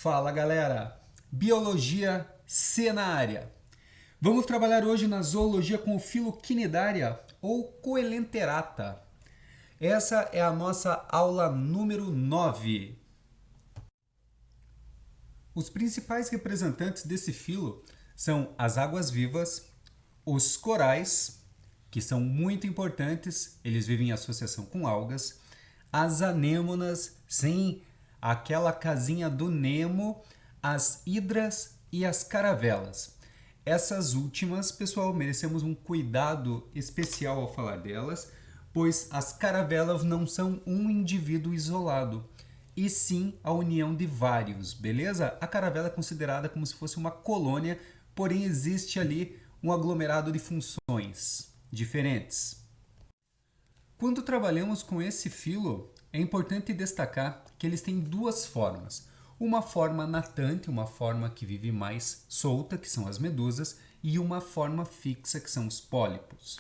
Fala galera, Biologia C na área. Vamos trabalhar hoje na zoologia com o filo Cnidaria ou Coelenterata. Essa é a nossa aula número 9. Os principais representantes desse filo são as águas-vivas, os corais, que são muito importantes, eles vivem em associação com algas, as anêmonas, sim, aquela casinha do Nemo, as hidras e as caravelas. Essas últimas, pessoal, merecemos um cuidado especial ao falar delas, pois as caravelas não são um indivíduo isolado, e sim a união de vários, beleza? A caravela é considerada como se fosse uma colônia, porém existe ali um aglomerado de funções diferentes. Quando trabalhamos com esse filo, é importante destacar que eles têm duas formas. Uma forma natante, uma forma que vive mais solta, que são as medusas, e uma forma fixa, que são os pólipos.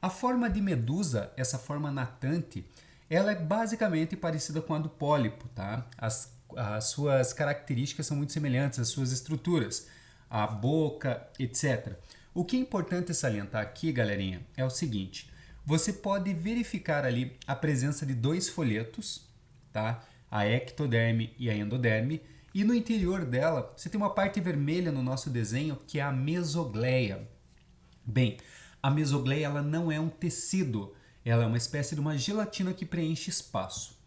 A forma de medusa, essa forma natante, ela é basicamente parecida com a do pólipo, tá? As suas características são muito semelhantes, as suas estruturas, a boca, etc. O que é importante salientar aqui, galerinha, é o seguinte: você pode verificar ali a presença de dois folhetos, tá? A ectoderme e a endoderme, e no interior dela você tem uma parte vermelha no nosso desenho que é a mesogleia. Bem, a mesogleia ela não é um tecido, ela é uma espécie de uma gelatina que preenche espaço.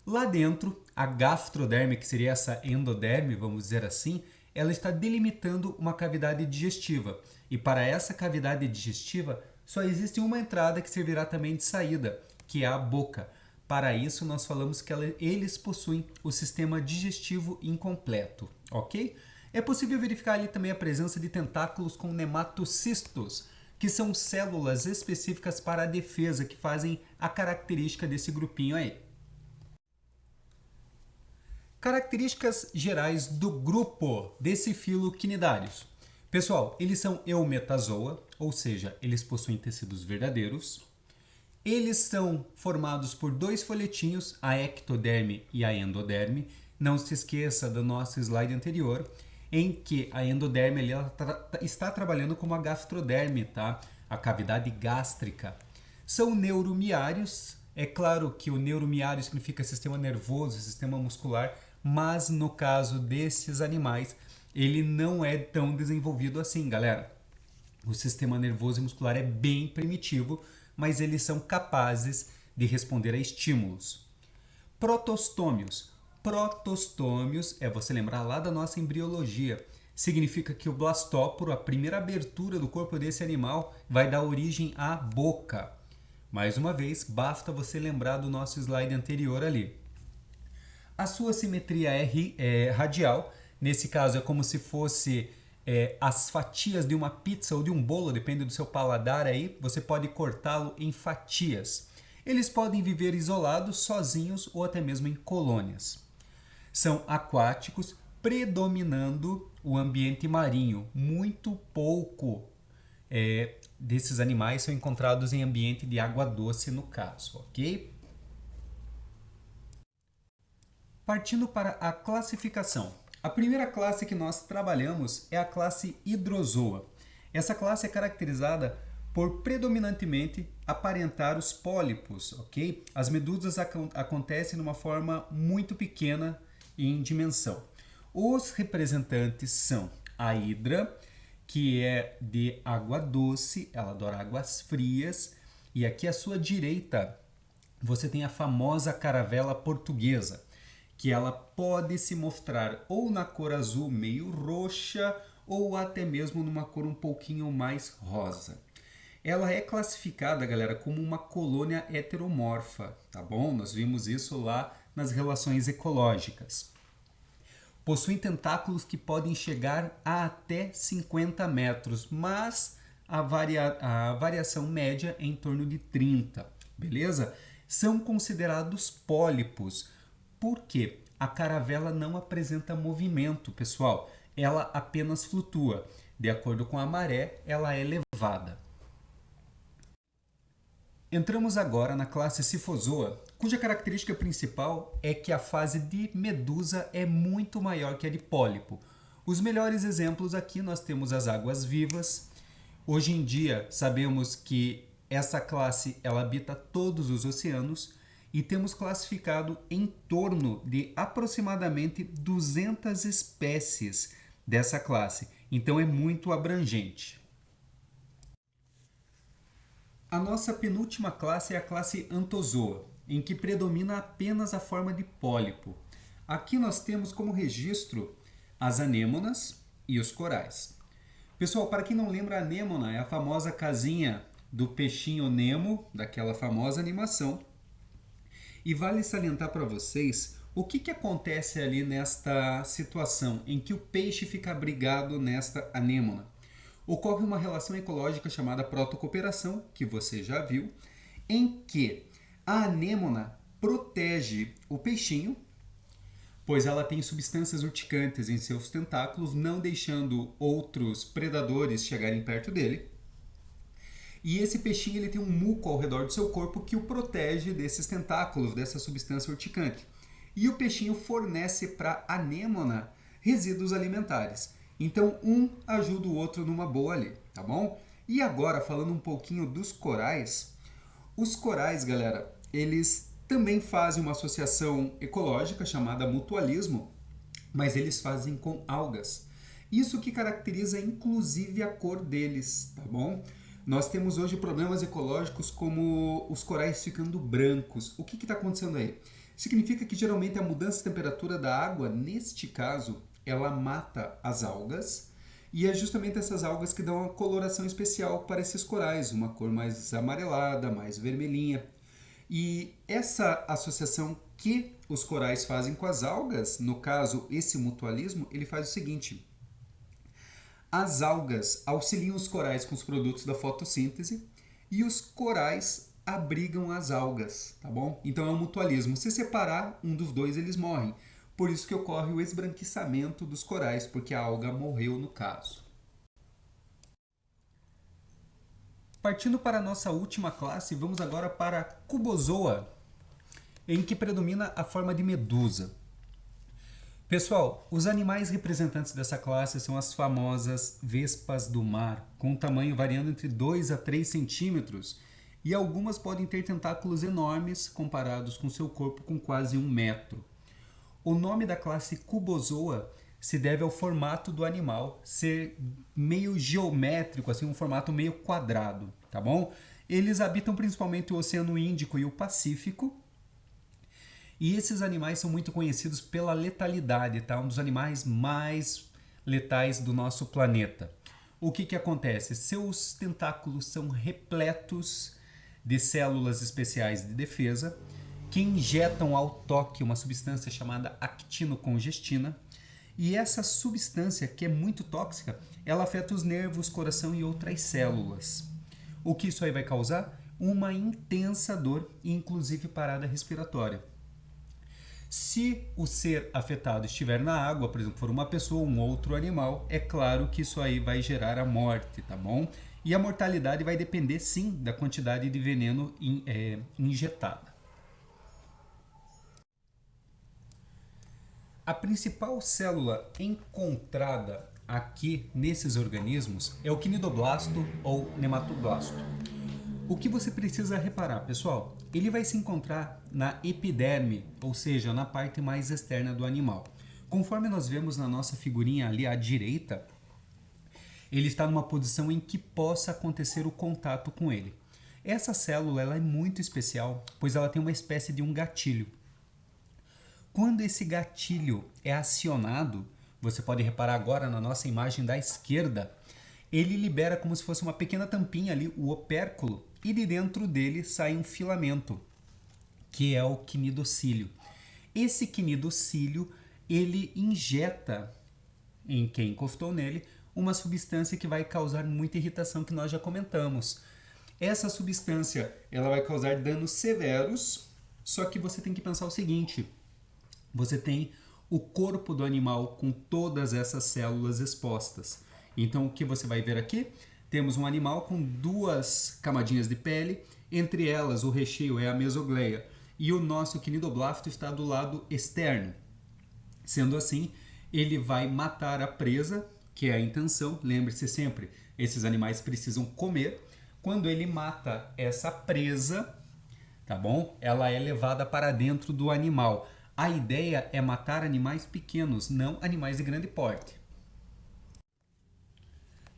Lá dentro, a gastroderme, que seria essa endoderme, vamos dizer assim, ela está delimitando uma cavidade digestiva. E para essa cavidade digestiva, só existe uma entrada que servirá também de saída, que é a boca. Para isso, nós falamos que eles possuem o sistema digestivo incompleto, ok? É possível verificar ali também a presença de tentáculos com nematocistos, que são células específicas para a defesa, que fazem a característica desse grupinho aí. Características gerais do grupo desse filo Cnidarius. Pessoal, eles são eumetazoa, ou seja, eles possuem tecidos verdadeiros. Eles são formados por dois folhetinhos, a ectoderme e a endoderme. Não se esqueça do nosso slide anterior, em que a endoderme está trabalhando como a gastroderme, tá? A cavidade gástrica. São neuromiários. É claro que o neuromiário significa sistema nervoso, sistema muscular, mas no caso desses animais, ele não é tão desenvolvido assim, galera. O sistema nervoso e muscular é bem primitivo, mas eles são capazes de responder a estímulos. Protostômios. Protostômios é você lembrar lá da nossa embriologia. Significa que o blastóporo, a primeira abertura do corpo desse animal, vai dar origem à boca. Mais uma vez, basta você lembrar do nosso slide anterior ali. A sua simetria é radial. Nesse caso, é como se fosse as fatias de uma pizza ou de um bolo, depende do seu paladar aí, você pode cortá-lo em fatias. Eles podem viver isolados, sozinhos ou até mesmo em colônias. São aquáticos, predominando o ambiente marinho. Muito pouco desses animais são encontrados em ambiente de água doce no caso, ok? Partindo para a classificação. A primeira classe que nós trabalhamos é a classe Hydrozoa. Essa classe é caracterizada por predominantemente aparentar os pólipos, ok? As medusas acontecem de uma forma muito pequena em dimensão. Os representantes são a hidra, que é de água doce, ela adora águas frias, e aqui à sua direita você tem a famosa caravela portuguesa, que ela pode se mostrar ou na cor azul meio roxa ou até mesmo numa cor um pouquinho mais rosa. Ela é classificada, galera, como uma colônia heteromorfa, tá bom? Nós vimos isso lá nas relações ecológicas. Possuem tentáculos que podem chegar a até 50 metros, mas a variação média é em torno de 30, beleza? São considerados pólipos. Por quê? A caravela não apresenta movimento, pessoal. Ela apenas flutua. De acordo com a maré, ela é levada. Entramos agora na classe Scyphozoa, cuja característica principal é que a fase de medusa é muito maior que a de pólipo. Os melhores exemplos aqui nós temos as águas-vivas. Hoje em dia sabemos que essa classe ela habita todos os oceanos e temos classificado em torno de aproximadamente 200 espécies dessa classe. Então é muito abrangente. A nossa penúltima classe é a classe Anthozoa, em que predomina apenas a forma de pólipo. Aqui nós temos como registro as anêmonas e os corais. Pessoal, para quem não lembra, a anêmona é a famosa casinha do peixinho Nemo, daquela famosa animação. E vale salientar para vocês o que acontece ali nesta situação em que o peixe fica abrigado nesta anêmona. Ocorre uma relação ecológica chamada protocooperação, que você já viu, em que a anêmona protege o peixinho, pois ela tem substâncias urticantes em seus tentáculos, não deixando outros predadores chegarem perto dele. E esse peixinho ele tem um muco ao redor do seu corpo que o protege desses tentáculos, dessa substância urticante. E o peixinho fornece para a anêmona resíduos alimentares. Então, um ajuda o outro numa boa ali, tá bom? E agora, falando um pouquinho dos corais. Os corais, galera, eles também fazem uma associação ecológica chamada mutualismo, mas eles fazem com algas. Isso que caracteriza inclusive a cor deles, tá bom? Nós temos hoje problemas ecológicos como os corais ficando brancos. O que está acontecendo aí? Significa que geralmente a mudança de temperatura da água, neste caso, ela mata as algas, e é justamente essas algas que dão uma coloração especial para esses corais, uma cor mais amarelada, mais vermelhinha. E essa associação que os corais fazem com as algas, no caso esse mutualismo, ele faz o seguinte: as algas auxiliam os corais com os produtos da fotossíntese e os corais abrigam as algas, tá bom? Então é um mutualismo. Se separar um dos dois, eles morrem. Por isso que ocorre o esbranquiçamento dos corais, porque a alga morreu no caso. Partindo para a nossa última classe, vamos agora para a Cubozoa, em que predomina a forma de medusa. Pessoal, os animais representantes dessa classe são as famosas vespas do mar, com um tamanho variando entre 2 a 3 centímetros, e algumas podem ter tentáculos enormes comparados com seu corpo com quase 1 metro. O nome da classe Cubozoa se deve ao formato do animal ser meio geométrico, assim, um formato meio quadrado, tá bom? Eles habitam principalmente o Oceano Índico e o Pacífico, e esses animais são muito conhecidos pela letalidade, tá? Um dos animais mais letais do nosso planeta. O que acontece? Seus tentáculos são repletos de células especiais de defesa que injetam ao toque uma substância chamada actinocongestina, e essa substância, que é muito tóxica, ela afeta os nervos, coração e outras células. O que isso aí vai causar? Uma intensa dor e inclusive parada respiratória. Se o ser afetado estiver na água, por exemplo, for uma pessoa ou um outro animal, é claro que isso aí vai gerar a morte, tá bom? E a mortalidade vai depender, sim, da quantidade de veneno injetada. A principal célula encontrada aqui nesses organismos é o quinidoblasto ou nematoblasto. O que você precisa reparar, pessoal? Ele vai se encontrar na epiderme, ou seja, na parte mais externa do animal. Conforme nós vemos na nossa figurinha ali à direita, ele está numa posição em que possa acontecer o contato com ele. Essa célula ela é muito especial, pois ela tem uma espécie de um gatilho. Quando esse gatilho é acionado, você pode reparar agora na nossa imagem da esquerda, ele libera como se fosse uma pequena tampinha ali, o opérculo, e de dentro dele sai um filamento, que é o quinidocílio. Esse quinidocílio, ele injeta em quem encostou nele uma substância que vai causar muita irritação, que nós já comentamos. Essa substância, ela vai causar danos severos, só que você tem que pensar o seguinte: você tem o corpo do animal com todas essas células expostas. Então, o que você vai ver aqui? temos um animal com duas camadinhas de pele, entre elas o recheio é a mesogleia e o nosso quinidoblasto está do lado externo. Sendo assim, ele vai matar a presa, que é a intenção. Lembre-se sempre, esses animais precisam comer. Quando ele mata essa presa, tá bom? Ela é levada para dentro do animal. A ideia é matar animais pequenos, não animais de grande porte.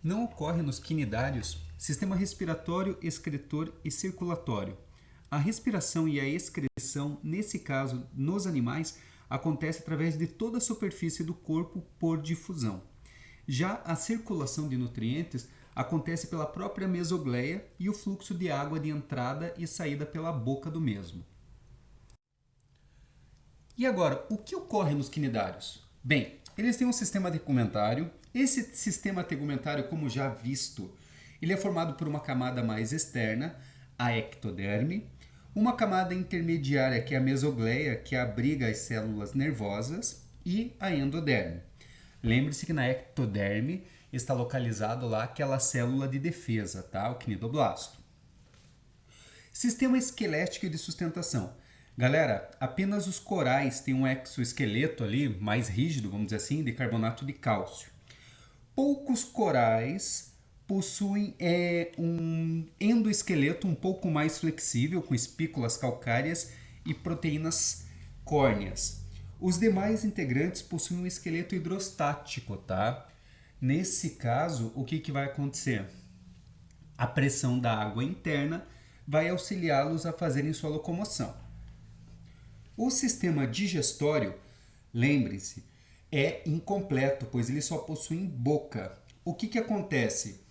Não ocorre nos quinidários sistema respiratório, excretor e circulatório. A respiração e a excreção, nesse caso, nos animais, acontece através de toda a superfície do corpo por difusão. Já a circulação de nutrientes acontece pela própria mesogleia e o fluxo de água de entrada e saída pela boca do mesmo. E agora, o que ocorre nos quinidários? Bem, eles têm um sistema tegumentário. Esse sistema tegumentário, como já visto, ele é formado por uma camada mais externa, a ectoderme, uma camada intermediária, que é a mesogleia, que abriga as células nervosas, e a endoderme. Lembre-se que na ectoderme está localizado lá aquela célula de defesa, tá? O quinidoblasto. Sistema esquelético e de sustentação. Galera, apenas os corais têm um exoesqueleto ali, mais rígido, vamos dizer assim, de carbonato de cálcio. Poucos corais possuem um endoesqueleto um pouco mais flexível, com espículas calcárias e proteínas córneas. Os demais integrantes possuem um esqueleto hidrostático, tá? Nesse caso, o que vai acontecer? A pressão da água interna vai auxiliá-los a fazerem sua locomoção. O sistema digestório, lembre-se, é incompleto, pois ele só possui boca. O que acontece?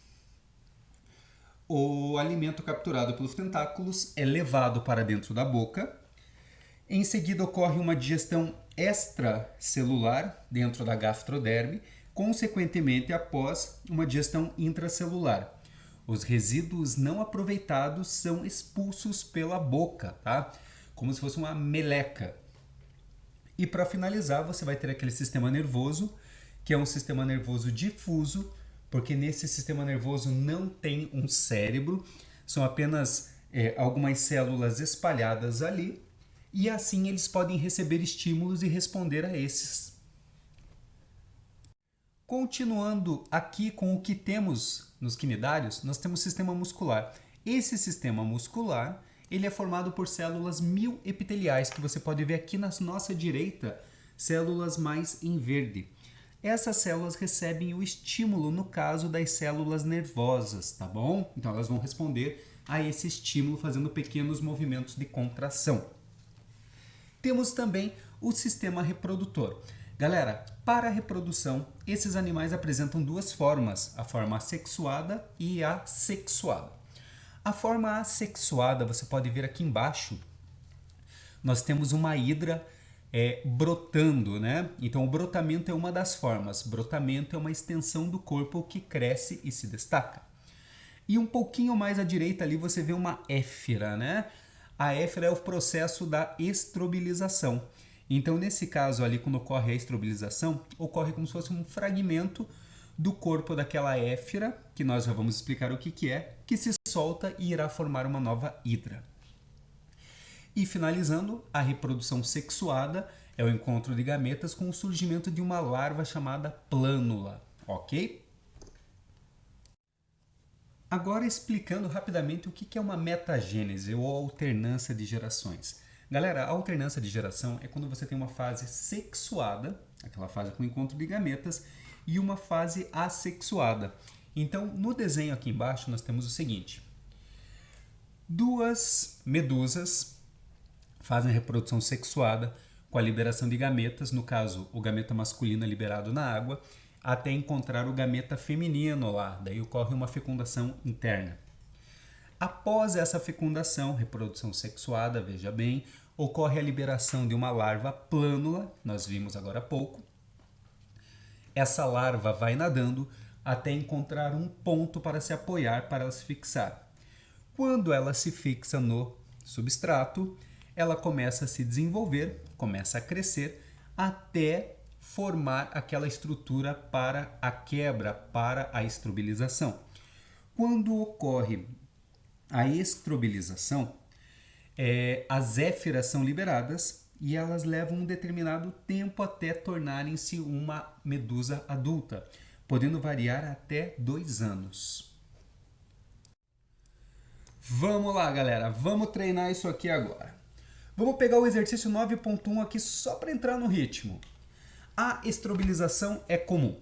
O alimento capturado pelos tentáculos é levado para dentro da boca. Em seguida ocorre uma digestão extracelular dentro da gastroderme, consequentemente após uma digestão intracelular. Os resíduos não aproveitados são expulsos pela boca, tá? Como se fosse uma meleca. E para finalizar, você vai ter aquele sistema nervoso, que é um sistema nervoso difuso, porque nesse sistema nervoso não tem um cérebro, são apenas algumas células espalhadas ali, e assim eles podem receber estímulos e responder a esses. Continuando aqui com o que temos nos quinidários, nós temos o sistema muscular. Esse sistema muscular, ele é formado por células mioepiteliais, que você pode ver aqui na nossa direita, células mais em verde. Essas células recebem o estímulo no caso das células nervosas, tá bom? Então elas vão responder a esse estímulo fazendo pequenos movimentos de contração. Temos também o sistema reprodutor. Galera, para a reprodução, esses animais apresentam duas formas, a forma assexuada e a sexuada. A forma assexuada, você pode ver aqui embaixo, nós temos uma hidra brotando, né? Então o brotamento é uma das formas. Brotamento é uma extensão do corpo que cresce e se destaca. E um pouquinho mais à direita ali você vê uma éfira, né? A éfira é o processo da estrobilização. Então nesse caso ali, quando ocorre a estrobilização, ocorre como se fosse um fragmento do corpo daquela éfira, que nós já vamos explicar o que é, que se solta e irá formar uma nova hidra. E finalizando, a reprodução sexuada é o encontro de gametas com o surgimento de uma larva chamada plânula, ok? Agora explicando rapidamente o que é uma metagênese ou alternância de gerações. Galera, a alternância de geração é quando você tem uma fase sexuada, aquela fase com encontro de gametas, e uma fase assexuada. Então, no desenho aqui embaixo, nós temos o seguinte. Duas medusas fazem reprodução sexuada com a liberação de gametas, no caso, o gameta masculino é liberado na água, até encontrar o gameta feminino lá, daí ocorre uma fecundação interna. Após essa fecundação, reprodução sexuada, veja bem, ocorre a liberação de uma larva plânula, nós vimos agora há pouco. Essa larva vai nadando até encontrar um ponto para se apoiar, para ela se fixar. Quando ela se fixa no substrato, ela começa a se desenvolver, começa a crescer, até formar aquela estrutura para a quebra, para a estrobilização. Quando ocorre a estrobilização, as éfiras são liberadas e elas levam um determinado tempo até tornarem-se uma medusa adulta, podendo variar até 2 anos. Vamos lá, galera, vamos treinar isso aqui agora. Vamos pegar o exercício 9.1 aqui só para entrar no ritmo. A estrobilização é comum.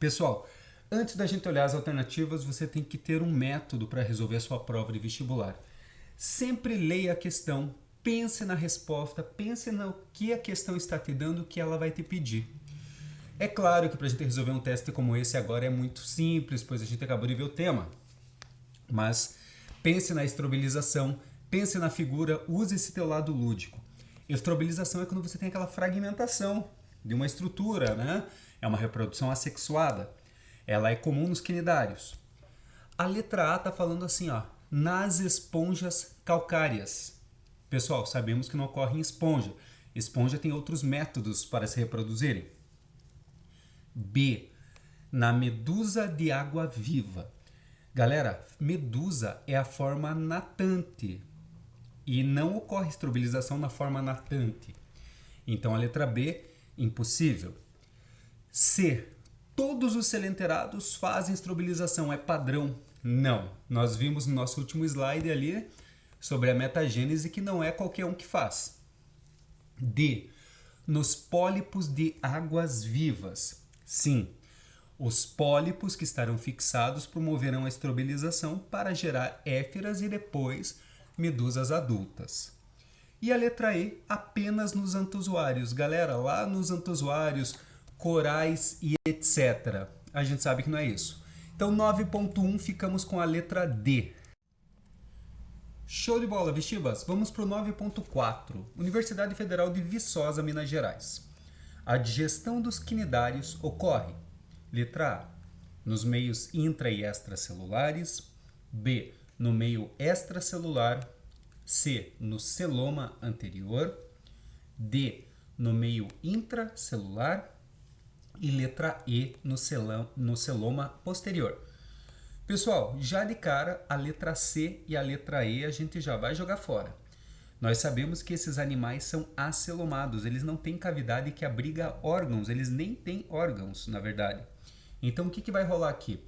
Pessoal, antes da gente olhar as alternativas, você tem que ter um método para resolver a sua prova de vestibular. Sempre leia a questão, pense na resposta, pense no que a questão está te dando, o que ela vai te pedir. É claro que para a gente resolver um teste como esse agora é muito simples, pois a gente acabou de ver o tema. Mas pense na estrobilização, pense na figura, use esse teu lado lúdico. Estrobilização é quando você tem aquela fragmentação de uma estrutura, né? É uma reprodução assexuada. Ela é comum nos quinidários. A letra A está falando assim, ó, nas esponjas calcárias. Pessoal, sabemos que não ocorre em esponja. Esponja tem outros métodos para se reproduzirem. B, na medusa de água viva. Galera, medusa é a forma natante e não ocorre estrobilização na forma natante. Então a letra B, impossível. C, todos os selenterados fazem estrobilização, é padrão. Não, nós vimos no nosso último slide ali sobre a metagênese que não é qualquer um que faz. D, nos pólipos de águas vivas. Sim, os pólipos que estarão fixados promoverão a estrobilização para gerar éfiras e depois medusas adultas. E a letra E, apenas nos antozoários. Galera, lá nos antozoários, corais e etc. A gente sabe que não é isso. Então 9.1 ficamos com a letra D. Show de bola, Vestibas! Vamos para o 9.4. Universidade Federal de Viçosa, Minas Gerais. A digestão dos quinidários ocorre: letra A, nos meios intra e extracelulares. B, no meio extracelular. C, no celoma anterior. D, no meio intracelular. E letra E, no celoma posterior. Pessoal, já de cara, a letra C e a letra E a gente já vai jogar fora. Nós sabemos que esses animais são acelomados, eles não têm cavidade que abriga órgãos, eles nem têm órgãos, na verdade. Então, o que vai rolar aqui?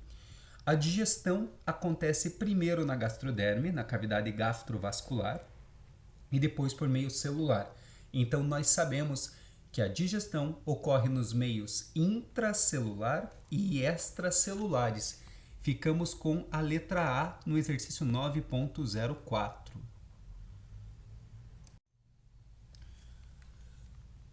A digestão acontece primeiro na gastroderme, na cavidade gastrovascular, e depois por meio celular. Então, nós sabemos que a digestão ocorre nos meios intracelular e extracelulares. Ficamos com a letra A no exercício 9.04.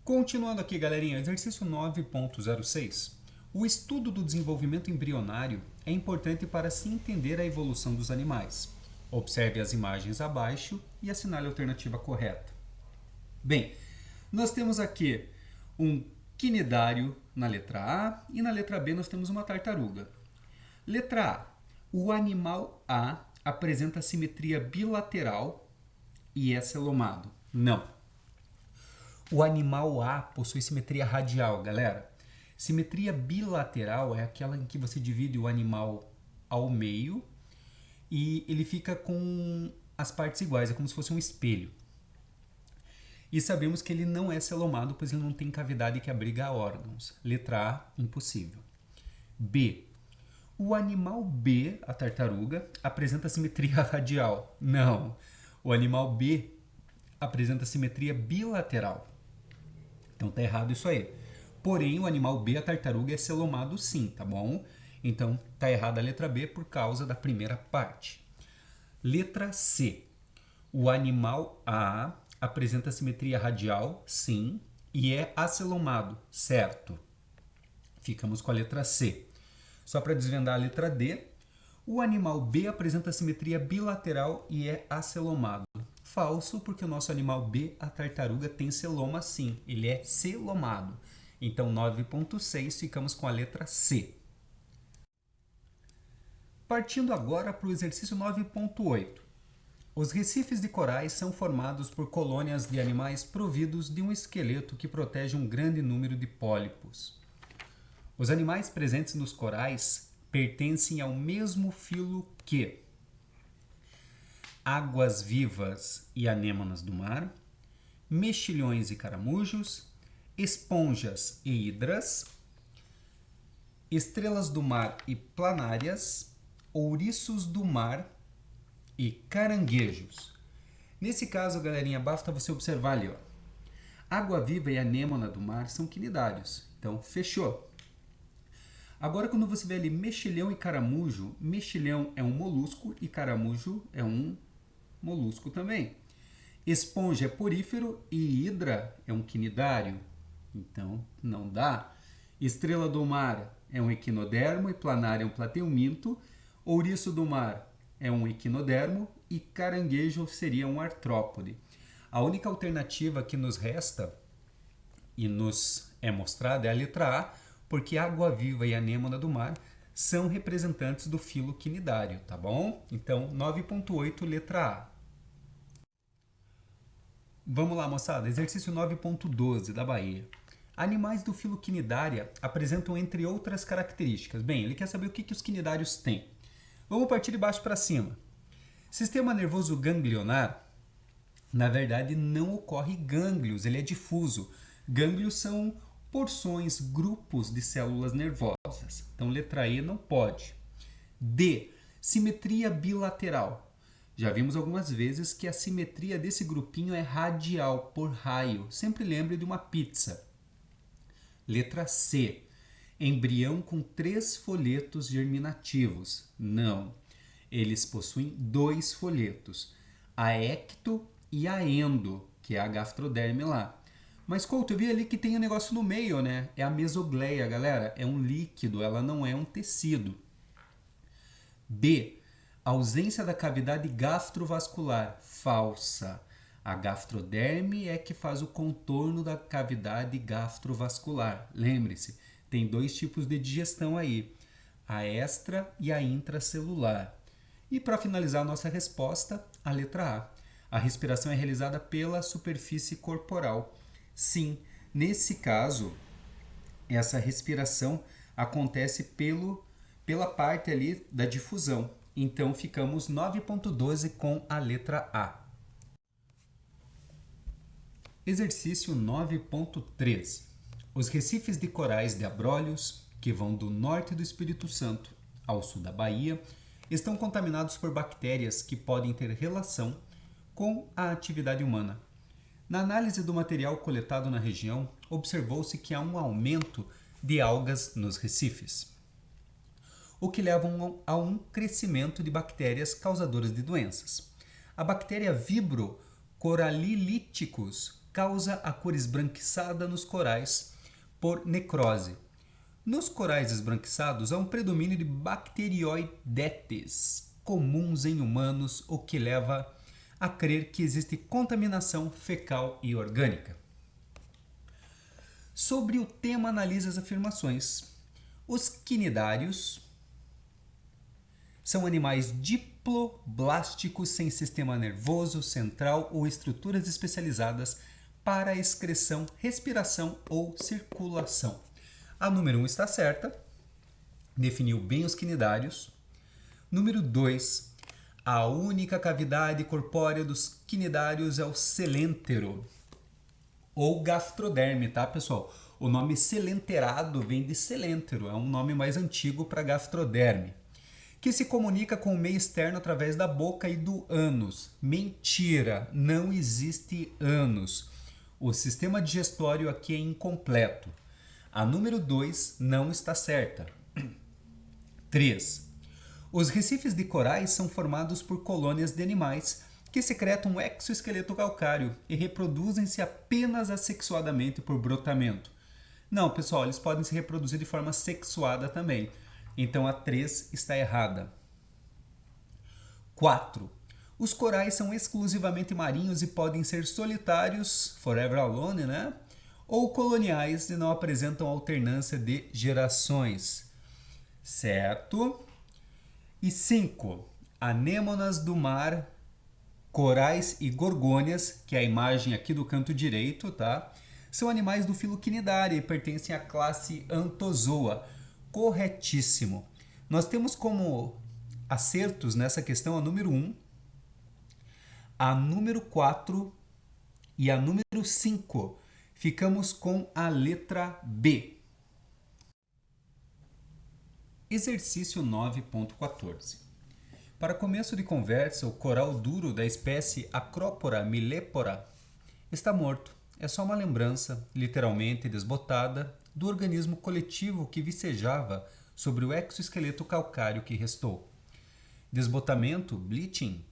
Continuando aqui, galerinha, exercício 9.06. O estudo do desenvolvimento embrionário é importante para se entender a evolução dos animais. Observe as imagens abaixo e assinale a alternativa correta. Bem, nós temos aqui um quinidário na letra A e na letra B nós temos uma tartaruga. Letra A. O animal A apresenta simetria bilateral e é celomado. Não. O animal A possui simetria radial, galera. Simetria bilateral é aquela em que você divide o animal ao meio e ele fica com as partes iguais, é como se fosse um espelho. E sabemos que ele não é celomado, pois ele não tem cavidade que abriga órgãos. Letra A, impossível. B. O animal B, a tartaruga, apresenta simetria radial. Não. O animal B apresenta simetria bilateral. Então tá errado isso aí. Porém, o animal B, a tartaruga, é celomado sim, tá bom? Então tá errada a letra B por causa da primeira parte. Letra C. O animal A apresenta simetria radial, sim, e é acelomado, certo? Ficamos com a letra C. Só para desvendar a letra D, o animal B apresenta simetria bilateral e é acelomado. Falso, porque o nosso animal B, a tartaruga, tem celoma sim, ele é celomado. Então 9.6 ficamos com a letra C. Partindo agora para o exercício 9.8. Os recifes de corais são formados por colônias de animais providos de um esqueleto que protege um grande número de pólipos. Os animais presentes nos corais pertencem ao mesmo filo que águas-vivas e anêmonas do mar, mexilhões e caramujos, esponjas e hidras, estrelas do mar e planárias, ouriços do mar e caranguejos. Nesse caso, galerinha, basta você observar ali, ó. Água-viva e anêmona do mar são quinidários. Então, fechou. Agora, quando você vê ali mexilhão e caramujo, mexilhão é um molusco e caramujo é um molusco também. Esponja é porífero e hidra é um quinidário. Então, não dá. Estrela do mar é um equinodermo e planária é um plateuminto. Ouriço do mar é um equinodermo e caranguejo seria um artrópode. A única alternativa que nos resta e nos é mostrada é a letra A, porque água-viva e anêmona do mar são representantes do filo quinidário, tá bom? Então, 9.8, letra A. Vamos lá, moçada. Exercício 9.12 da Bahia. Animais do filo quinidária apresentam entre outras características. Bem, ele quer saber o que os quinidários têm. Vamos partir de baixo para cima. Sistema nervoso ganglionar, na verdade, não ocorre gânglios, ele é difuso. Gânglios são porções, grupos de células nervosas. Então, letra E não pode. D. Simetria bilateral. Já vimos algumas vezes que a simetria desse grupinho é radial, por raio. Sempre lembre de uma pizza. Letra C. Embrião com 3 folhetos germinativos. Não. Eles possuem 2 folhetos. A ecto e a endo, que é a gastroderme lá. Mas, Couto, eu vi ali que tem um negócio no meio, né? É a mesogleia, galera. É um líquido, ela não é um tecido. B. Ausência da cavidade gastrovascular. Falsa. A gastroderme é que faz o contorno da cavidade gastrovascular. Lembre-se, tem 2 tipos de digestão aí. A extra e a intracelular. E para finalizar a nossa resposta, a letra A. A respiração é realizada pela superfície corporal. Sim, nesse caso, essa respiração acontece pela parte ali da difusão. Então, ficamos 9.12 com a letra A. Exercício 9.13. Os recifes de corais de Abrolhos, que vão do norte do Espírito Santo ao sul da Bahia, estão contaminados por bactérias que podem ter relação com a atividade humana. Na análise do material coletado na região, observou-se que há um aumento de algas nos recifes, o que leva a um crescimento de bactérias causadoras de doenças. A bactéria Vibrio corallíticos causa a cor esbranquiçada nos corais por necrose. Nos corais esbranquiçados há um predomínio de bacteroidetes comuns em humanos, o que leva a crer que existe contaminação fecal e orgânica. Sobre o tema, analise as afirmações. Os quinidários são animais diploblásticos sem sistema nervoso central ou estruturas especializadas para excreção, respiração ou circulação. A número 1 está certa, definiu bem os quinidários. Número 2, a única cavidade corpórea dos quinidários é o celêntero, ou gastroderme, tá, pessoal? O nome selenterado vem de celêntero, é um nome mais antigo para gastroderme, que se comunica com o meio externo através da boca e do ânus. Mentira, não existe ânus. O sistema digestório aqui é incompleto. A número 2 não está certa. 3. Os recifes de corais são formados por colônias de animais que secretam um exoesqueleto calcário e reproduzem-se apenas assexuadamente por brotamento. Não, pessoal, eles podem se reproduzir de forma sexuada também. Então a 3 está errada. 4. Os corais são exclusivamente marinhos e podem ser solitários, forever alone, né? Ou coloniais e não apresentam alternância de gerações. Certo? E 5. Anêmonas do mar, corais e gorgônias, que é a imagem aqui do canto direito, tá? São animais do filo quinidária e pertencem à classe Anthozoa. Corretíssimo. Nós temos como acertos nessa questão a número 1, a número 4 e a número 5. Ficamos com a letra B. Exercício 9.14. Para começo de conversa, o coral duro da espécie Acropora millepora está morto. É só uma lembrança, literalmente desbotada, do organismo coletivo que vicejava sobre o exoesqueleto calcário que restou. Desbotamento, bleaching,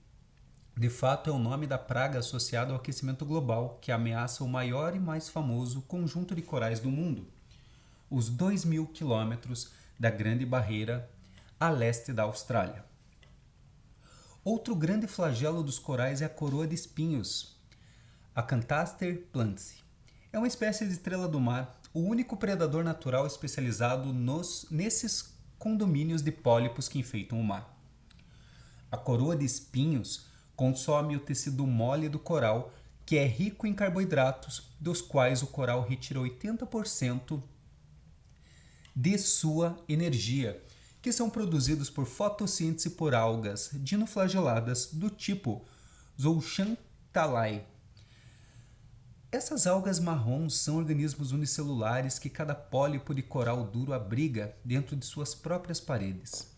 de fato é o nome da praga associada ao aquecimento global que ameaça o maior e mais famoso conjunto de corais do mundo, os 2.000 quilômetros da Grande Barreira a leste da Austrália. Outro grande flagelo dos corais é a coroa de espinhos, a Acanthaster plantsi. É uma espécie de estrela do mar, o único predador natural especializado nesses condomínios de pólipos que enfeitam o mar. A coroa de espinhos consome o tecido mole do coral, que é rico em carboidratos, dos quais o coral retira 80% de sua energia, que são produzidos por fotossíntese por algas dinoflageladas do tipo Zooxanthellae. Essas algas marrons são organismos unicelulares que cada pólipo de coral duro abriga dentro de suas próprias paredes.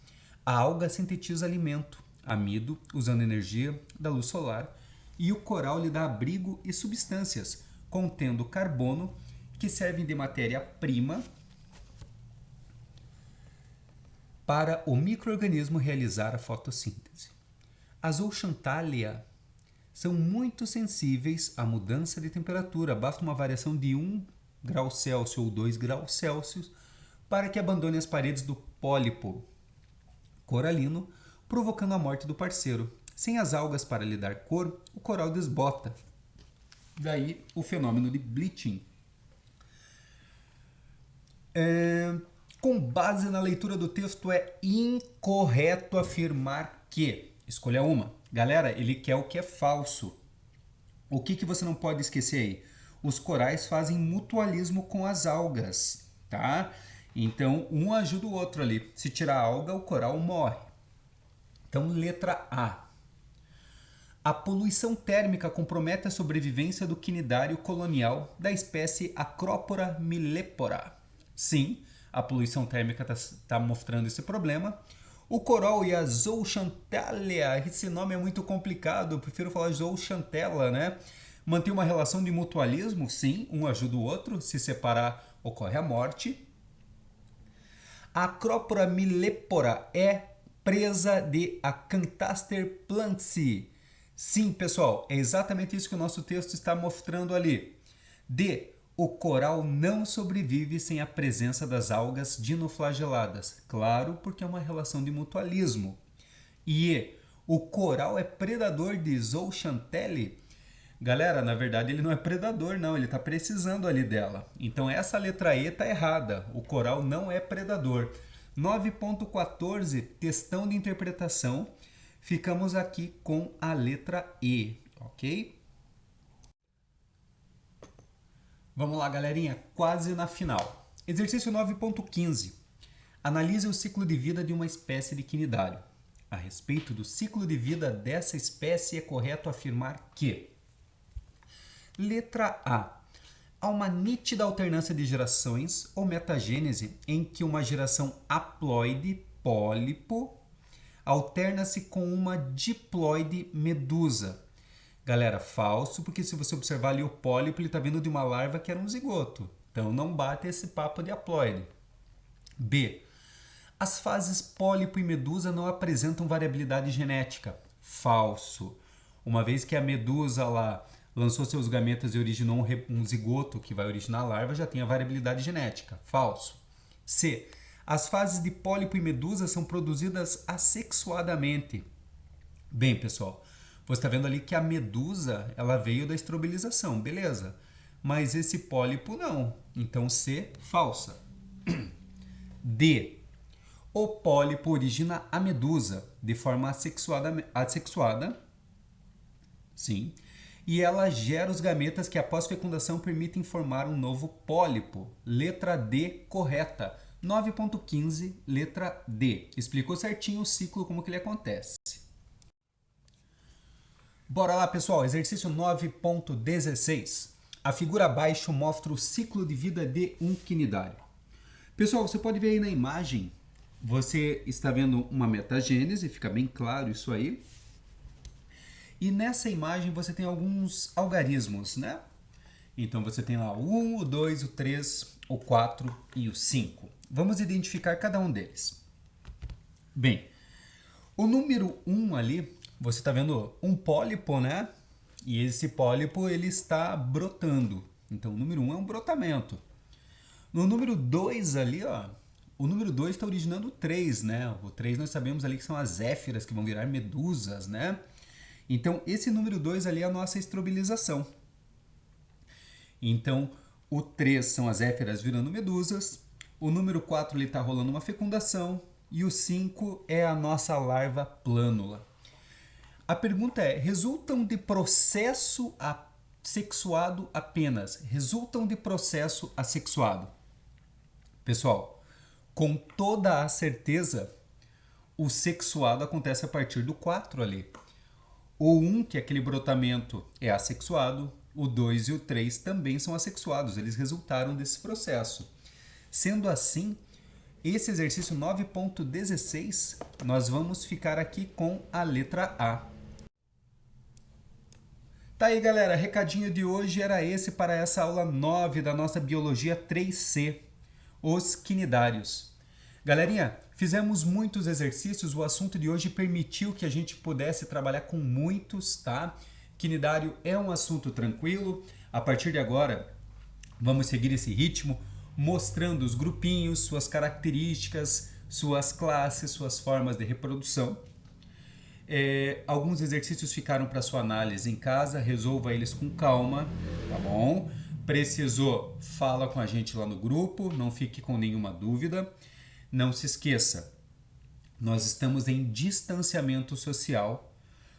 A alga sintetiza alimento, amido, usando energia da luz solar, e o coral lhe dá abrigo e substâncias, contendo carbono, que servem de matéria-prima para o micro-organismo realizar a fotossíntese. As Zooxanthellae são muito sensíveis à mudança de temperatura, basta uma variação de 1 grau Celsius ou 2 graus Celsius para que abandone as paredes do pólipo coralino, provocando a morte do parceiro. Sem as algas para lhe dar cor, o coral desbota. Daí o fenômeno de bleaching. Com base na leitura do texto, é incorreto afirmar que... Escolha uma. Galera, ele quer o que é falso. O que você não pode esquecer aí? Os corais fazem mutualismo com as algas, tá? Então, um ajuda o outro ali. Se tirar a alga, o coral morre. Então, letra A. A poluição térmica compromete a sobrevivência do quinidário colonial da espécie Acropora millepora. Sim, a poluição térmica está mostrando esse problema. O coral e a Zooxanthellae, esse nome é muito complicado, eu prefiro falar Zooxanthella, né? Mantém uma relação de mutualismo, sim, um ajuda o outro, se separar ocorre a morte. A Acropora millepora é presa de Acanthaster plantsi. Sim, pessoal, é exatamente isso que o nosso texto está mostrando ali. D. O coral não sobrevive sem a presença das algas dinoflageladas. Claro, porque é uma relação de mutualismo. E o coral é predador de Zooxanthellae? Galera, na verdade ele não é predador não, ele está precisando ali dela. Então essa letra E está errada, o coral não é predador. 9.14, questão de interpretação, ficamos aqui com a letra E, ok? Vamos lá, galerinha, quase na final. Exercício 9.15. Analise o ciclo de vida de uma espécie de quinidário. A respeito do ciclo de vida dessa espécie, é correto afirmar que... Letra A. Há uma nítida alternância de gerações ou metagênese em que uma geração haploide, pólipo, alterna-se com uma diploide medusa. Galera, falso, porque se você observar ali o pólipo, ele está vindo de uma larva que era um zigoto. Então não bate esse papo de haploide. B. As fases pólipo e medusa não apresentam variabilidade genética. Falso. Uma vez que a medusa lá lançou seus gametas e originou um zigoto que vai originar a larva, já tem a variabilidade genética. Falso. C. As fases de pólipo e medusa são produzidas assexuadamente. Bem, pessoal, você está vendo ali que a medusa ela veio da estrobelização, beleza. Mas esse pólipo não. Então C, falsa. D. O pólipo origina a medusa de forma assexuada. Sim. E ela gera os gametas que após fecundação permitem formar um novo pólipo. Letra D, correta. 9.15, letra D. Explicou certinho o ciclo, como que ele acontece. Bora lá, pessoal. Exercício 9.16. A figura abaixo mostra o ciclo de vida de um quinidário. Pessoal, você pode ver aí na imagem, você está vendo uma metagênese, fica bem claro isso aí. E nessa imagem você tem alguns algarismos, né? Então você tem lá o 1, o 2, o 3, o 4 e o 5. Vamos identificar cada um deles. Bem, o número 1 ali, você está vendo um pólipo, né? E esse pólipo ele está brotando. Então o número 1 é um brotamento. No número 2 ali, ó, o número 2 está originando o 3, né? O 3 nós sabemos ali que são as zéfiras que vão virar medusas, né? Então esse número 2 ali é a nossa estrobilização. Então o 3 são as zéfiras virando medusas, o número 4 ele está rolando uma fecundação e o 5 é a nossa larva plânula. A pergunta é, resultam de processo assexuado apenas? Resultam de processo assexuado? Pessoal, com toda a certeza, o sexuado acontece a partir do 4 ali. O 1, que é aquele brotamento, é assexuado. O 2 e o 3 também são assexuados. Eles resultaram desse processo. Sendo assim, esse exercício 9.16, nós vamos ficar aqui com a letra A. Tá aí, galera. Recadinho de hoje era esse para essa aula 9 da nossa Biologia 3C, os quinidários. Galerinha, fizemos muitos exercícios, o assunto de hoje permitiu que a gente pudesse trabalhar com muitos, tá? Quinidário é um assunto tranquilo. A partir de agora, vamos seguir esse ritmo, mostrando os grupinhos, suas características, suas classes, suas formas de reprodução. Alguns exercícios ficaram para sua análise em casa, resolva eles com calma, tá bom? Precisou, fala com a gente lá no grupo, não fique com nenhuma dúvida. Não se esqueça, nós estamos em distanciamento social,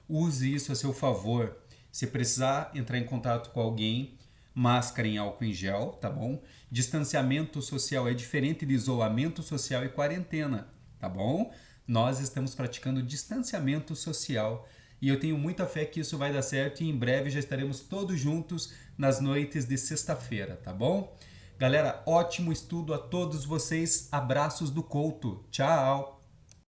use isso a seu favor. Se precisar entrar em contato com alguém, máscara em álcool em gel, tá bom? Distanciamento social é diferente de isolamento social e quarentena, tá bom? Nós estamos praticando distanciamento social e eu tenho muita fé que isso vai dar certo e em breve já estaremos todos juntos nas noites de sexta-feira, tá bom? Galera, ótimo estudo a todos vocês. Abraços do Couto. Tchau!